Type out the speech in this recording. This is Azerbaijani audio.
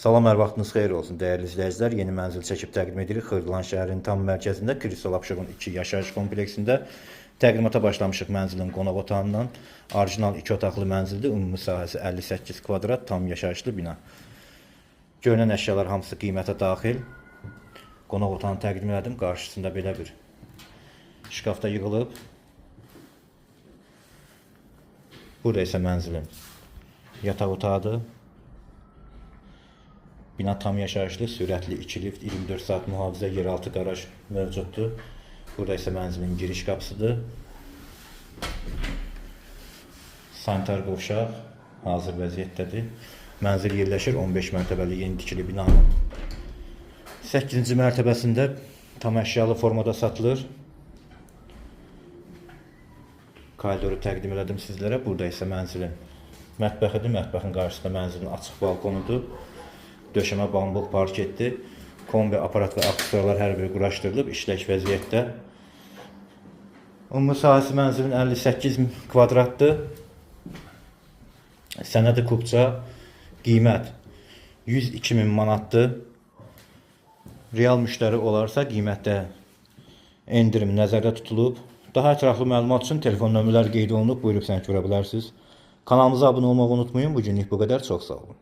Salam, hər vaxtınız xeyir olsun dəyərli izləyicilər. Yeni mənzil çəkib təqdim edirik. Xırdalan şəhərinin tam mərkəzində Kristal Abşeron 2 yaşayış kompleksində təqdimata başlamışıq mənzilin qonaq otağından. Orijinal 2 otaqlı mənzildir. Ümumi sahəsi 58 kvadrat, tam yaşayışlı bina. Görünən əşyalar hamısı qiymətə daxil. Qonaq otağını təqdim elədim. Qarşısında belə bir şkafda yığılıb. Burada isə mənzilin yataq otağıdır. Bina tam yaşayışlı, sürətli 2 lift, 24 saat mühafizə, yeraltı qaraj mövcuddur. Burada isə mənzilin giriş qapısıdır. Sanitar qovşaq hazır vəziyyətdədir. Mənzil yerləşir 15 mərtəbəli yeni tikili binanın 8-ci mərtəbəsində tam əşyalı formada satılır. Koridoru təqdim elədim sizlərə. Burada isə mənzilin mətbəxidir. Mətbəxin qarşısında mənzilin açıq balkonudur. Döşəmə bambuk parketdir. Kombi, aparat və aksesuarlar hər biri quraşdırılıb, işlək vəziyyətdə. Ümumi sahəsi mənzilin 58 kvadratdır. Sənədi kubça, qiymət 102.000 manatdır. Real müştəri olarsa qiymətdə endirim nəzərdə tutulub. Daha ətraflı məlumat üçün telefon nömrələri qeyd olunub, buyurub zəng vura bilərsiniz. Kanalımıza abunə olmağı unutmayın. Bugünlük bu qədər, çox sağ olun.